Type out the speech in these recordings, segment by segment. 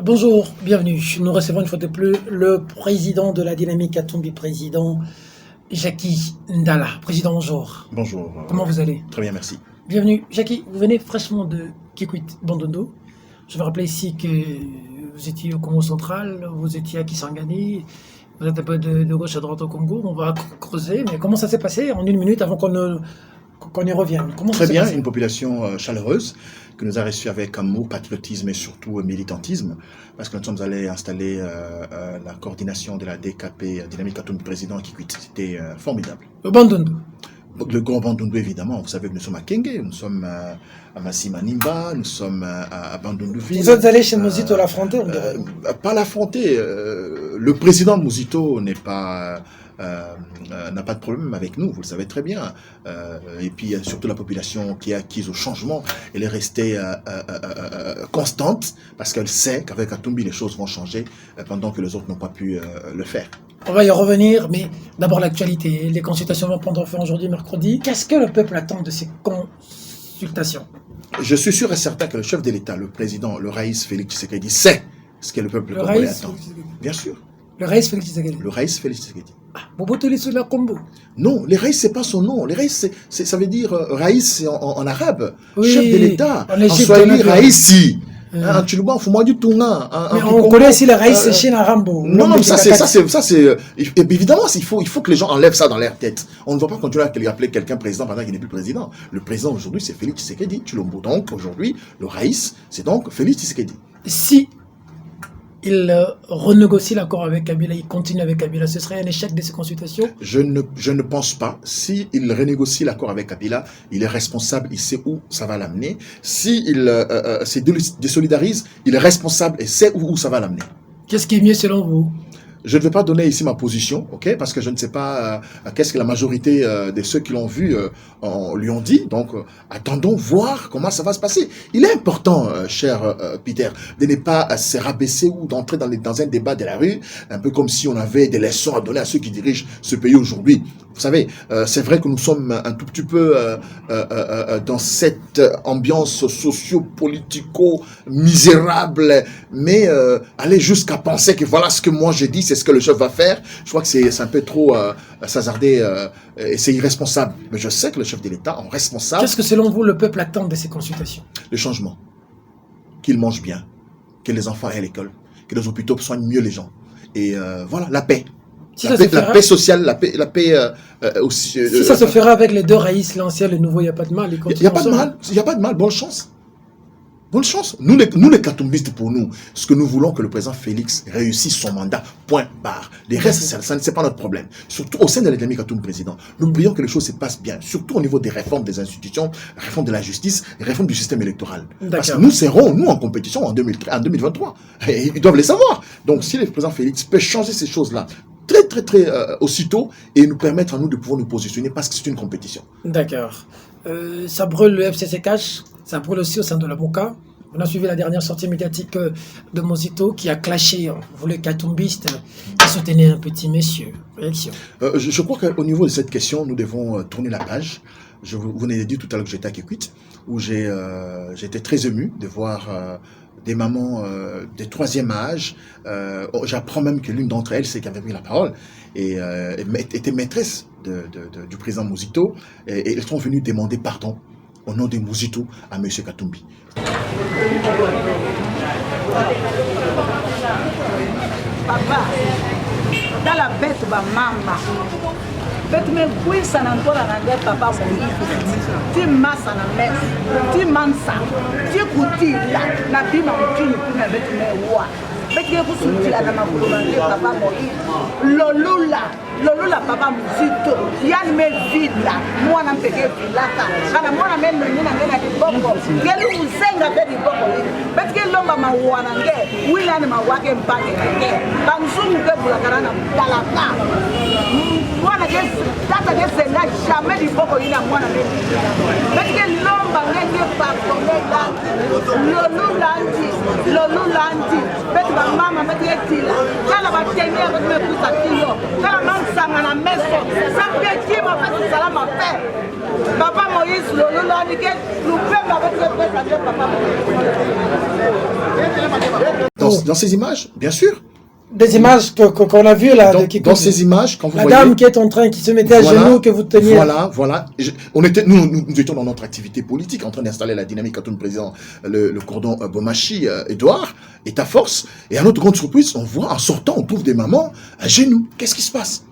Bonjour, bienvenue. Nous recevons une fois de plus le président de la Dynamique Katumbi, président Jacky Ndala. Président, bonjour. Bonjour. Comment vous allez? Très bien, merci. Bienvenue. Jacky, vous venez fraîchement de Kikwit Bandondo. Je vais rappeler ici que vous étiez au Congo central, vous étiez à Kisangani, vous êtes un peu de gauche à droite au Congo. On va creuser, mais comment ça s'est passé en une minute avant qu'on y revienne? Très bien, une population chaleureuse que nous a reçu avec amour, patriotisme et surtout militantisme, parce que nous sommes allés installer la coordination de la DKP, Dynamique Katumbi président qui c'était formidable. Au Bandondo. Le grand Bandondo, évidemment. Vous savez que nous sommes à Kenge, nous sommes à Massima Nimba, nous sommes à Bandondoville. Vous êtes allé chez Mozito l'affronter? Pas l'affronter. Le président Mozito n'est pas... n'a pas de problème avec nous, vous le savez très bien. Et puis surtout la population qui est acquise au changement, elle est restée constante parce qu'elle sait qu'avec Katumbi les choses vont changer pendant que les autres n'ont pas pu le faire. On va y revenir, mais d'abord l'actualité. Les consultations vont prendre fin aujourd'hui, mercredi. Qu'est-ce que le peuple attend de ces consultations? Je suis sûr et certain que le chef de l'État, le président, le Raïs Félix Tshisekedi, sait ce que le peuple congolais attend. Bien sûr. Le Raïs Félix Tshisekedi. Le Raïs Félix Tshisekedi. Mobutu Lisula Kombo. Non, les Raïs, c'est pas son nom. Les Raïs, ça veut dire Raïs en arabe. Oui, chef de l'État. En Égypte, Swahili, Raïsi. En Tchoulouba, faut moi du Tunga. Mais on connaît aussi le Raïs Chine Arambo. Non, ça c'est évidemment, il faut que les gens enlèvent ça dans leur tête. On ne va pas continuer à appeler quelqu'un président pendant qu'il n'est plus président. Le président aujourd'hui, c'est Félix Tshisekedi Tshilombo. Donc aujourd'hui, le Raïs, c'est donc Félix Tshisekedi. Si il renégocie l'accord avec Kabila, il continue avec Kabila, ce serait un échec de ces consultations? Je ne pense pas. Si il renégocie l'accord avec Kabila, il est responsable, il sait où ça va l'amener. Si il se désolidarise, il est responsable et sait où ça va l'amener. Qu'est-ce qui est mieux selon vous? Je ne vais pas donner ici ma position, ok, parce que je ne sais pas qu'est-ce que la majorité de ceux qui l'ont vu lui ont dit. Donc, attendons voir comment ça va se passer. Il est important, cher Peter, de ne pas se rabaisser ou d'entrer dans un débat de la rue, un peu comme si on avait des leçons à donner à ceux qui dirigent ce pays aujourd'hui. Vous savez, c'est vrai que nous sommes un tout petit peu dans cette ambiance socio-politico-misérable, mais aller jusqu'à penser que voilà ce que moi j'ai dit, c'est ce que le chef va faire, je crois que c'est un peu trop hasardé et c'est irresponsable. Mais je sais que le chef de l'État, en responsable... Qu'est-ce que selon vous le peuple attend de ces consultations? Le changement. Qu'ils mangent bien, que les enfants aient à l'école, que les hôpitaux soignent mieux les gens. Et voilà, la paix. Si la paix sociale, la paix aussi... si ça se fera avec les deux Raïs, l'ancien et le nouveau, il n'y a pas de mal. Il n'y a pas de mal, il n'y a pas de mal, bonne chance. Bonne chance. Nous les Katumbistes, pour nous, ce que nous voulons que le président Félix réussisse son mandat, point barre. Les restes, ça c'est pas notre problème. Surtout au sein de la Dynamique Katumbi président, nous prions que les choses se passent bien, surtout au niveau des réformes des institutions, réformes de la justice, réformes du système électoral. Parce que nous serons, nous, en compétition en 2023. Et ils doivent les savoir. Donc, si le président Félix peut changer ces choses-là, très aussitôt, et nous permettre à nous de pouvoir nous positionner parce que c'est une compétition. D'accord. Ça brûle le FCC Cash, ça brûle aussi au sein de la Boka. On a suivi la dernière sortie médiatique de Mozito qui a clashé, vous les Katumbistes, qui soutenaient un petit monsieur. Réaction. Je crois qu'au niveau de cette question, nous devons tourner la page. Vous venez de dire tout à l'heure que j'étais à Kikwit, où j'étais très ému de voir des mamans de 3e âge. J'apprends même que l'une d'entre elles, c'est qui avait pris la parole, et était maîtresse du président Mozito, et elles sont venues demander pardon au nom de Mozito à M. Katumbi. Papa, dans la bête, ma maman, bête me cuisa na ntola na ngai papa Moïse, ti massa na messe, ti mansa, ti kutila na bima mutini kuna bête me wa. Bête ku sutila na makulu na ngai papa Moïse. Lolula papa Mozito, yani me villa, mwana mpeke vilaka. Kana mwana me nina ngena kibongo. Gelu usenga be kibongo. Bête ke lomba mawana ngai, wilani mawake mpake ngai. Banzungu ke bulakana na talaka. Mwana ke tata ke senga jamais kibongo ina mwana me. Bête ke lomba ngai ke pakolela. Lolulandi. Bête ba mama bête etila. Kala ba tenye ba me kusa kilo. Kala sangana meso sampe kima fasi salama fe papa Moïse lolo lanique loupé avec le papa dans ces images, bien sûr. Des images qu'on a vues là. Dans ces images, quand vous la voyez... dame qui est en train, qui se mettait à genoux, que vous teniez. Voilà. Nous étions dans notre activité politique, en train d'installer la dynamique quand le président, le cordon Bomachi, Edouard, est à force. Et à notre grande surprise, on voit, en sortant, on trouve des mamans à genoux. Qu'est-ce qui se passe?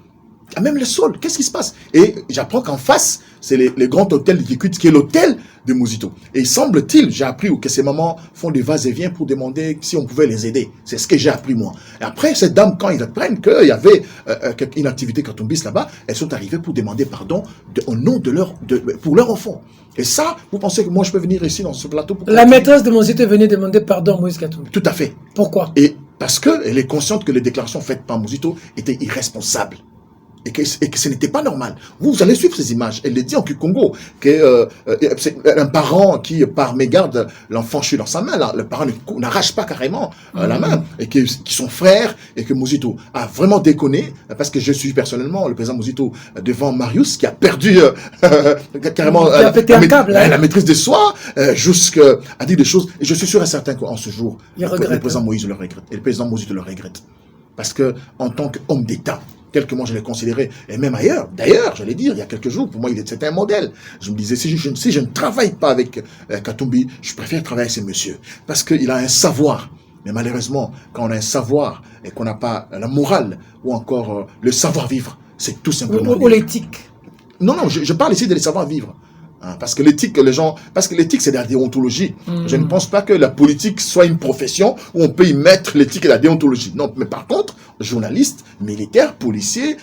Même le sol, qu'est-ce qui se passe? Et j'apprends qu'en face, c'est les grands hôtels de Kikwit, qui est l'hôtel de Mozito. Et il semble-t-il, j'ai appris que ces mamans font des vas-et-vient pour demander si on pouvait les aider. C'est ce que j'ai appris moi. Et après, ces dames, quand ils apprennent qu'il y avait une activité katumbiste là-bas, elles sont arrivées pour demander pardon au nom pour leur enfant. Et ça, vous pensez que moi je peux venir ici dans ce plateau pour... La maîtresse de Mozito est venue demander pardon à Moïse Katumbi. Tout à fait. Pourquoi? Et parce qu'elle est consciente que les déclarations faites par Mozito étaient irresponsables. Et que ce n'était pas normal. Vous allez suivre ces images. Elle le dit en Congo, que un parent qui, par mégarde, l'enfant chie dans sa main, là, le parent n'arrache pas carrément la main, et qui sont frères, et que Mozito a vraiment déconné, parce que je suis personnellement le président Mozito devant Marius, qui a perdu carrément la maîtrise de soi, jusqu'à dire des choses, et je suis sûr et certain qu'en ce jour, le président Moïse le regrette, et le président Mozito le regrette. Parce que, en tant qu'homme d'État, tel que moi je l'ai considéré, et même ailleurs. D'ailleurs, j'allais dire, il y a quelques jours, pour moi, c'était un modèle. Je me disais, si je ne travaille pas avec Katumbi, je préfère travailler avec ce monsieur. Parce qu'il a un savoir. Mais malheureusement, quand on a un savoir et qu'on n'a pas la morale ou encore le savoir-vivre, c'est tout simplement... Ou l'éthique. Non, je parle ici de savoir-vivre. Parce que l'éthique, c'est de la déontologie. Je ne pense pas que la politique soit une profession où on peut y mettre l'éthique et la déontologie. Non, mais par contre, journalistes, militaires, policiers,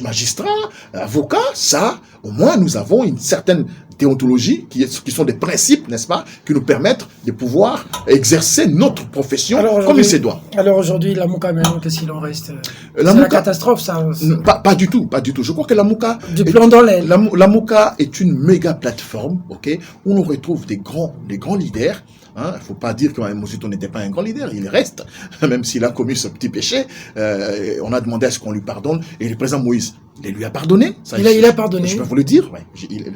magistrats, avocats, ça, au moins, nous avons une certaine déontologie qui sont des principes, n'est-ce pas, qui nous permettent de pouvoir exercer notre profession comme il se doit. Alors aujourd'hui, la Mouka, maintenant, qu'est-ce qu'il en reste? C'est la catastrophe, ça. Pas du tout. Je crois que la Mouka... Du plomb dans l'aile. La Mouka est une méga plateforme, ok, où on retrouve des grands leaders. Il ne faut pas dire que Mozito n'était pas un grand leader, il reste, même s'il a commis ce petit péché. On a demandé à ce qu'on lui pardonne, et le président Moïse, il lui a pardonné. Ça, il a pardonné. Je peux vous le dire, ouais.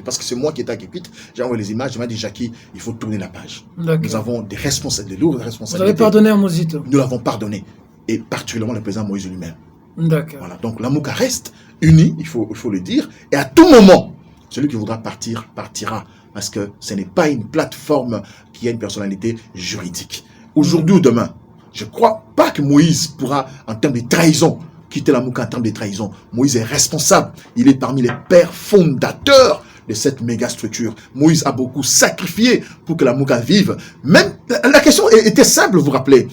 Parce que c'est moi qui étais à Kikwit, j'ai envoyé les images, je m'ai dit, Jackie, il faut tourner la page. Nous avons des lourdes responsabilités. Vous avez pardonné à Mozito? Nous l'avons pardonné, et particulièrement le président Moïse lui-même. D'accord. Voilà. Donc la Mouka reste unie, il faut le dire, et à tout moment, celui qui voudra partir, partira. Parce que ce n'est pas une plateforme qui a une personnalité juridique. Aujourd'hui ou demain, je ne crois pas que Moïse pourra, en termes de trahison, quitter la Mouka en termes de trahison. Moïse est responsable. Il est parmi les pères fondateurs de cette méga structure. Moïse a beaucoup sacrifié pour que la Mouka vive. Même, la question était simple, vous vous rappelez.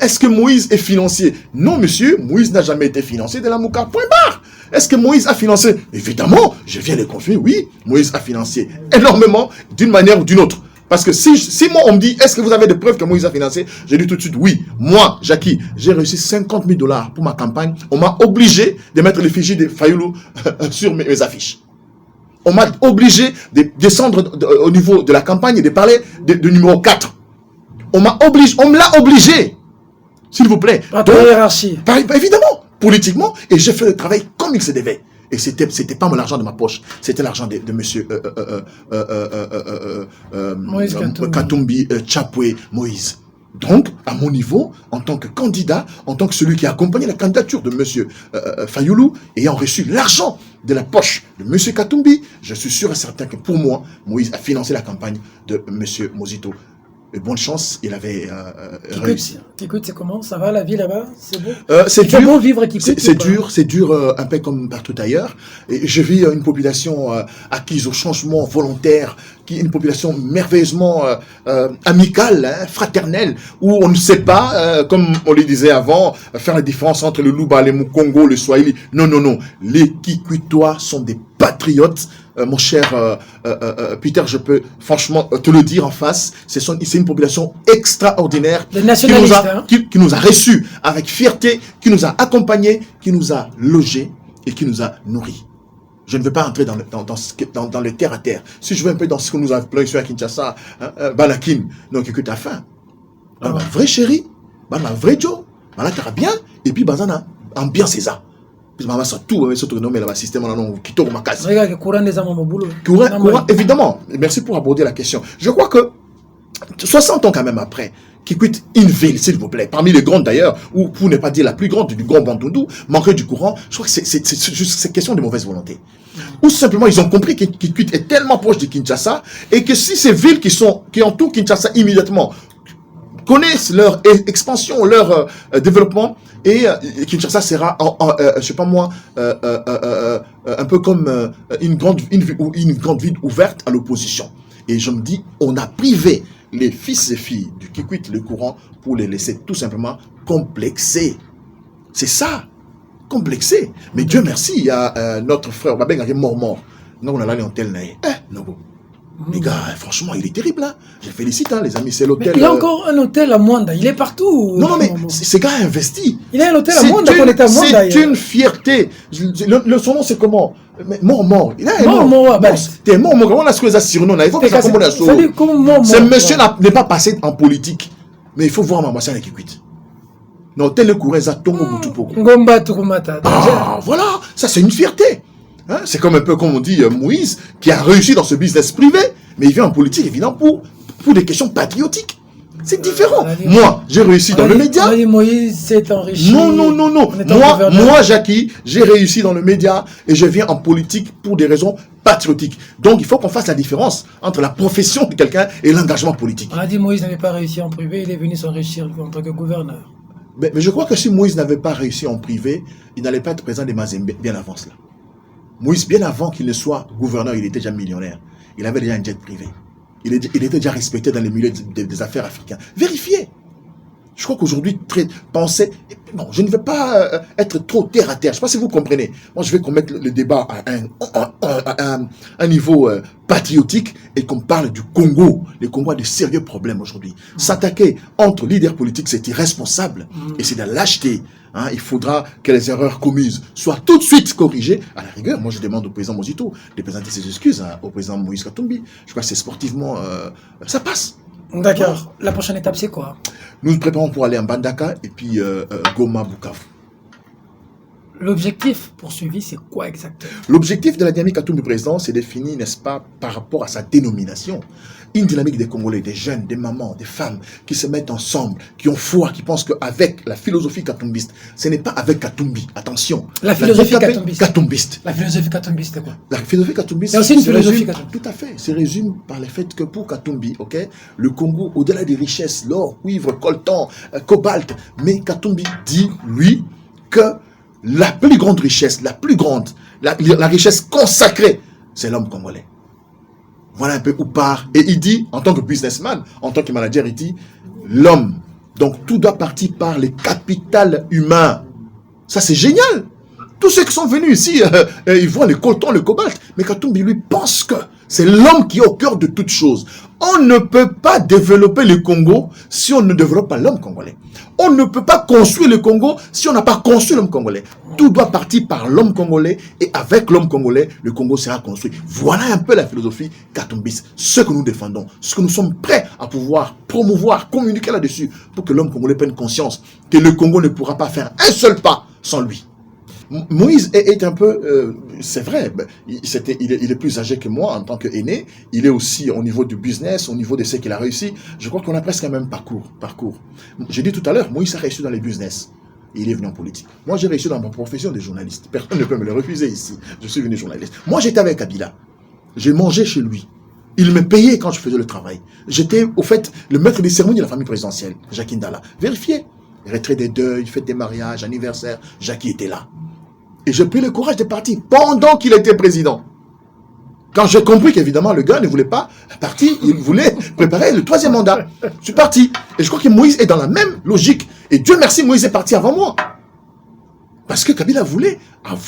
Est-ce que Moïse est financier? Non, monsieur, Moïse n'a jamais été financier de la Mouka. Point barre. Est-ce que Moïse a financé? Évidemment, je viens de le confirmer, oui, Moïse a financé énormément d'une manière ou d'une autre. Parce que si moi on me dit, est-ce que vous avez des preuves que Moïse a financé? Je dis tout de suite, oui. Moi, Jackie, j'ai reçu 50 000 $ pour ma campagne. On m'a obligé de mettre l'effigie de Fayoulou sur mes affiches. On m'a obligé de descendre au niveau de la campagne et de parler de numéro 4. On me l'a obligé. S'il vous plaît. Par ta hiérarchie. Évidemment. Politiquement, et j'ai fait le travail comme il se devait. Et c'était pas l'argent de ma poche, c'était l'argent de monsieur Katumbi, Chapwe, Moïse. Donc, à mon niveau, en tant que candidat, en tant que celui qui a accompagné la candidature de monsieur Fayoulou, ayant reçu l'argent de la poche de monsieur Katumbi, je suis sûr et certain que pour moi, Moïse a financé la campagne de monsieur Mozito. Et bonne chance, il avait réussi. Kikwit, c'est comment? Ça va la vie là-bas? C'est beau? C'est dur. Bon vivre à Kikwit? C'est dur un peu comme partout ailleurs. Et je vis une population acquise au changement volontaire, une population merveilleusement amicale, fraternelle, où on ne sait pas, comme on le disait avant, faire la différence entre le Luba, le Mukongo, le Swahili. Non. Les Kikwitois sont des patriotes. Mon cher Peter, je peux franchement te le dire en face, c'est une population extraordinaire qui nous a reçus avec fierté, qui nous a accompagnés, qui nous a logés et qui nous a nourris. Je ne veux pas entrer dans le terre à terre. Si je veux un peu dans ce que nous appelons ici à Kinshasa, Balakin, donc écoute, tu as faim. Ma vraie chérie, ma vraie Joe, là tu bien, et puis bazana, ambiance c'est ça. Évidemment, merci pour aborder la question. Je crois que 60 ans quand même après, Kikwit, une ville, s'il vous plaît, parmi les grandes d'ailleurs, ou pour ne pas dire la plus grande du Grand Bandundu, manquerait du courant, je crois que c'est juste question de mauvaise volonté. Ou simplement, ils ont compris que Kikwit est tellement proche de Kinshasa, et que si ces villes qui entourent Kinshasa immédiatement connaissent leur expansion, leur développement, et Kinshasa sera, je sais pas moi, un peu comme une grande ville ouverte à l'opposition. Et je me dis, on a privé les fils et filles du Kikwit le courant pour les laisser tout simplement complexés. C'est ça, complexés. Mais Dieu merci, il y a notre frère Babeng qui est mort. Nous, on a l'année en tel naïe. Les gars, franchement, il est terrible, hein. Je félicite, hein, les amis, c'est l'hôtel. Il y a encore un hôtel à Mwanda, il est partout. Non, mais ce gars a investi. Il y a un hôtel à Mwanda qu'on est à Mwanda. C'est une fierté. Son nom, c'est comment? Mort. Il a mort. T'es mort. Comment on a ce surnom là? Il faut que ça commence à sauver. Ce monsieur n'est pas passé en politique. Mais il faut voir Maman Sana Kikwit. Non, tel le courant, ça tombe au bout tout pour. Voilà, ça c'est une fierté. Hein? C'est comme un peu comme on dit Moïse, qui a réussi dans ce business privé, mais il vient en politique évidemment pour des questions patriotiques. C'est différent. Moi, j'ai réussi dans le média. Moïse s'est enrichi. Non. Moi, Jackie, j'ai réussi dans le média et je viens en politique pour des raisons patriotiques. Donc, il faut qu'on fasse la différence entre la profession de quelqu'un et l'engagement politique. On a dit Moïse n'avait pas réussi en privé, il est venu s'enrichir en tant que gouverneur. Mais je crois que si Moïse n'avait pas réussi en privé, il n'allait pas être président des Mazembe bien avant cela. Moïse, bien avant qu'il ne soit gouverneur, il était déjà millionnaire. Il avait déjà un jet privé. Il était déjà respecté dans les milieux des affaires africaines. Vérifiez. Je crois qu'aujourd'hui, pensez... Non, je ne veux pas être trop terre à terre. Je ne sais pas si vous comprenez. Moi, je veux qu'on mette le débat à un niveau patriotique et qu'on parle du Congo. Le Congo a de sérieux problèmes aujourd'hui. S'attaquer entre leaders politiques, c'est irresponsable. Et c'est de la lâcheté. Hein, il faudra que les erreurs commises soient tout de suite corrigées. À la rigueur, moi je demande au président Mozito de présenter ses excuses au président Moïse Katumbi. Je crois que c'est sportivement, ça passe. D'accord. La prochaine étape, c'est quoi? Nous nous préparons pour aller en Bandaka et puis Goma, Bukavu. L'objectif poursuivi, c'est quoi exactement? L'objectif de la dynamique Katumbi président, c'est défini, n'est-ce pas, par rapport à sa dénomination. Une dynamique des Congolais, des jeunes, des mamans, des femmes qui se mettent ensemble, qui ont foi, qui pensent qu'avec la philosophie katumbiste, ce n'est pas avec Katumbi, attention. La philosophie katumbiste. La philosophie katumbiste, c'est quoi? La philosophie katumbiste, c'est aussi une philosophie katumbiste. Tout à fait. Se résume par le fait que pour Katumbi, le Congo, au-delà des richesses, l'or, cuivre, coltan, cobalt, mais Katumbi dit, lui, que la plus grande richesse, la richesse consacrée, c'est l'homme congolais. Voilà un peu où part. Et il dit, en tant que businessman, en tant que manager, il dit, l'homme. Donc tout doit partir par le capital humain. Ça c'est génial. Tous ceux qui sont venus ici, ils voient le coltan, le cobalt. Mais Katumbi, lui, pense que c'est l'homme qui est au cœur de toute chose. On ne peut pas développer le Congo si on ne développe pas l'homme congolais. On ne peut pas construire le Congo si on n'a pas construit l'homme congolais. Tout doit partir par l'homme congolais et avec l'homme congolais, le Congo sera construit. Voilà un peu la philosophie katumbiste, ce que nous défendons, ce que nous sommes prêts à pouvoir promouvoir, communiquer là-dessus pour que l'homme congolais prenne conscience que le Congo ne pourra pas faire un seul pas sans lui. Moïse est un peu, c'est vrai, il est plus âgé que moi en tant qu'aîné, il est aussi au niveau du business, au niveau de ce qu'il a réussi, je crois qu'on a presque un même parcours. J'ai dit tout à l'heure, Moïse a réussi dans les business, il est venu en politique. Moi j'ai réussi dans ma profession de journaliste, personne ne peut me le refuser ici, je suis venu journaliste. Moi j'étais avec Kabila, j'ai mangé chez lui, il me payait quand je faisais le travail. J'étais au fait le maître des cérémonies de la famille présidentielle, Jacques Ndala. Vérifiez, retrait des deuils, fête des mariages, anniversaire, Jacques était là. Et j'ai pris le courage de partir pendant qu'il était président. Quand j'ai compris qu'évidemment le gars ne voulait pas partir, il voulait préparer le 3e mandat. Je suis parti. Et je crois que Moïse est dans la même logique. Et Dieu merci, Moïse est parti avant moi. Parce que Kabila voulait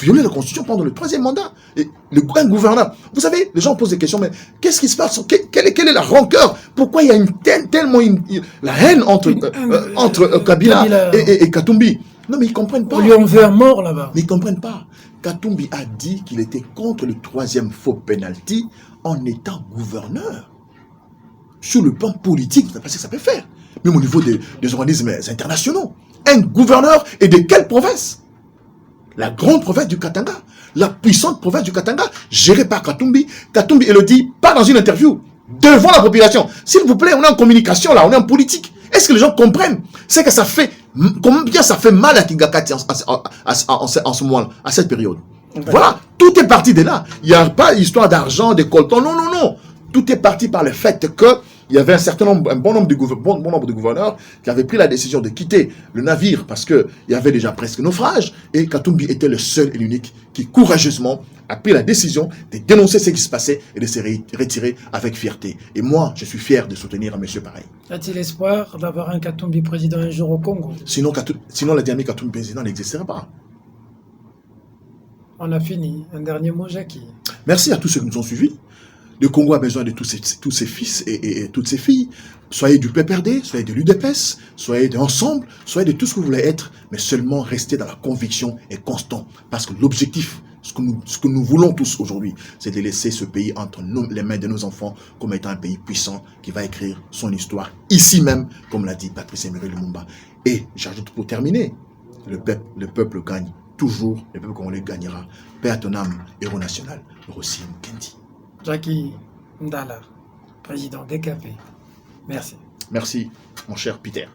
violer la constitution pendant le 3e mandat. Et un gouverneur. Vous savez, les gens posent des questions, mais qu'est-ce qui se passe? Quelle est la rancœur? Pourquoi il y a tellement la haine entre Kabila et Katumbi? Non, mais ils ne comprennent pas. On lui en veut un mort là-bas. Mais ils ne comprennent pas. Katumbi a dit qu'il était contre le 3e faux penalty en étant gouverneur. Sur le plan politique, vous savez ce que ça peut faire. Même au niveau des organismes internationaux. Un gouverneur, et de quelle province? La grande province du Katanga. La puissante province du Katanga, gérée par Katumbi. Katumbi, il le dit, pas dans une interview, devant la population. S'il vous plaît, on est en communication là, on est en politique. Est-ce que les gens comprennent? C'est que ça fait, combien ça fait mal à Kingakati en ce moment-là, à cette période. Voilà, tout est parti de là. Il n'y a pas histoire d'argent, de colton, non, non, non. Tout est parti par le fait que il y avait un bon nombre de gouverneurs qui avaient pris la décision de quitter le navire parce qu'il y avait déjà presque naufrage, et Katumbi était le seul et l'unique qui courageusement a pris la décision de dénoncer ce qui se passait et de se retirer avec fierté. Et moi, je suis fier de soutenir un monsieur pareil. Y a-t-il espoir d'avoir un Katumbi président un jour au Congo? Sinon le dernier Katumbi président n'existerait pas. On a fini. Un dernier mot, Jackie. Merci à tous ceux qui nous ont suivis. Le Congo a besoin de tous ses fils et toutes ses filles. Soyez du PPRD, soyez de l'UDPS, soyez d'ensemble, soyez de tout ce que vous voulez être, mais seulement restez dans la conviction et constant. Parce que l'objectif, ce que nous voulons tous aujourd'hui, c'est de laisser ce pays entre les mains de nos enfants comme étant un pays puissant qui va écrire son histoire ici même, comme l'a dit Patrice Emery Lumumba. Et j'ajoute pour terminer, le peuple gagne toujours, le peuple congolais gagnera. Paix à ton âme, héros national, Rossi Mukendi. Jackie Ndala, président DKP. Merci. Merci, mon cher Peter.